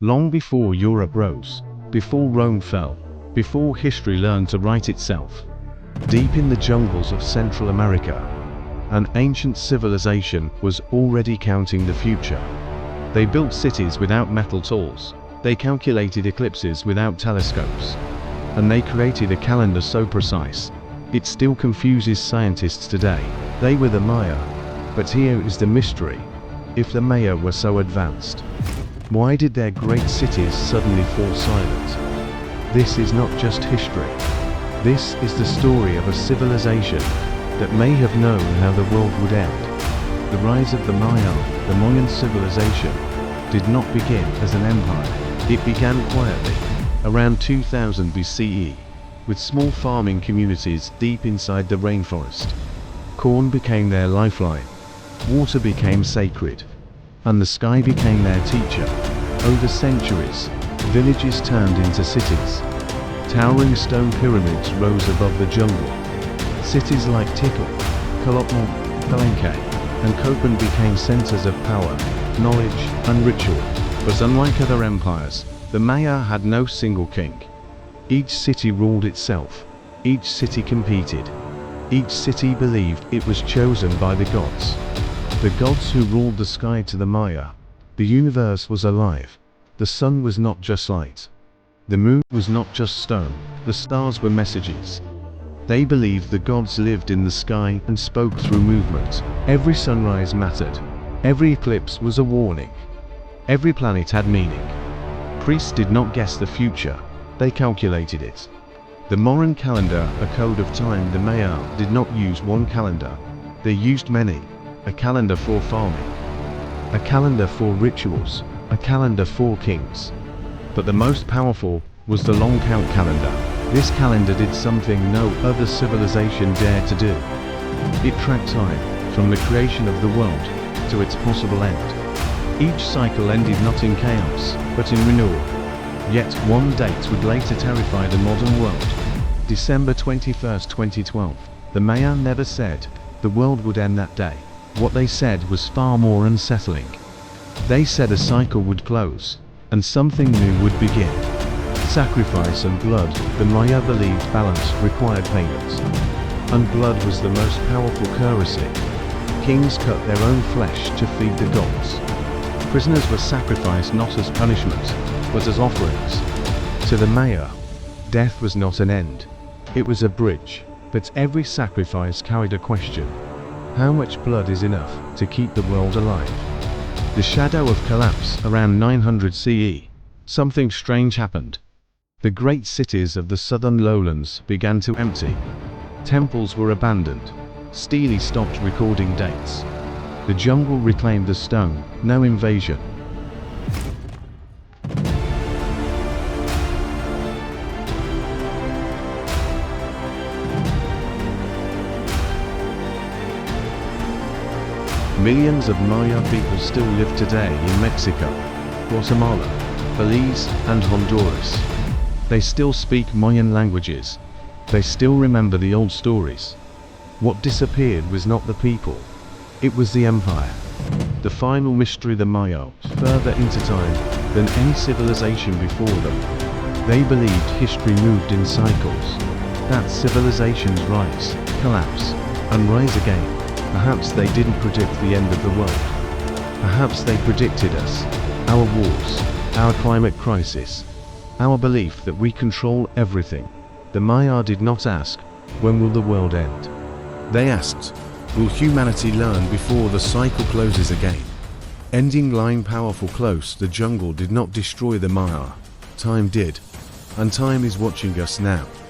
Long before Europe rose, before Rome fell, before history learned to write itself, deep in the jungles of Central America, an ancient civilization was already counting the future. They built cities without metal tools, they calculated eclipses without telescopes, and they created a calendar so precise, it still confuses scientists today. They were the Maya, but here is the mystery. If the Maya were so advanced, why did their great cities suddenly fall silent? This is not just history. This is the story of a civilization that may have known how the world would end. The rise of the Mayan Civilization, did not begin as an empire. It began quietly, around 2000 BCE, with small farming communities deep inside the rainforest. Corn became their lifeline, water became sacred, and the sky became their teacher. Over centuries, villages turned into cities. Towering stone pyramids rose above the jungle. Cities like Tikal, Kalotmon, Palenque, and Copan became centers of power, knowledge, and ritual. But unlike other empires, the Maya had no single king. Each city ruled itself. Each city competed. Each city believed it was chosen by the gods. The gods who ruled the sky. To the Maya, the universe was alive. The sun was not just light. The moon was not just stone. The stars were messages. They believed the gods lived in the sky and spoke through movement. Every sunrise mattered. Every eclipse was a warning. Every planet had meaning. Priests did not guess the future, they calculated it. The Mayan Calendar, a code of time. The Maya did not use one calendar, they used many. A calendar for farming, a calendar for rituals, a calendar for kings. But the most powerful was the long count calendar. This calendar did something no other civilization dared to do. It tracked time, from the creation of the world, to its possible end. Each cycle ended not in chaos, but in renewal. Yet one date would later terrify the modern world. December 21, 2012. The Maya never said the world would end that day. What they said was far more unsettling. They said a cycle would close, and something new would begin. Sacrifice and blood. The Maya believed balance required payment, and blood was the most powerful currency. Kings cut their own flesh to feed the gods. Prisoners were sacrificed not as punishment, but as offerings. To the Maya, death was not an end, it was a bridge. But every sacrifice carried a question. How much blood is enough to keep the world alive? The shadow of collapse. Around 900 CE, something strange happened. The great cities of the southern lowlands began to empty. Temples were abandoned. Stele stopped recording dates. The jungle reclaimed the stone. No invasion. Millions of Maya people still live today in Mexico, Guatemala, Belize, and Honduras. They still speak Mayan languages. They still remember the old stories. What disappeared was not the people, it was the empire. The final mystery. The Maya, further into time than any civilization before them. They believed history moved in cycles, that civilizations rise, collapse, and rise again. Perhaps they didn't predict the end of the world. Perhaps they predicted us, our wars, our climate crisis, our belief that we control everything. The Maya did not ask, when will the world end? They asked, will humanity learn before the cycle closes again? Ending line. Powerful. Close. The jungle did not destroy the Maya. Time did. And time is watching us now.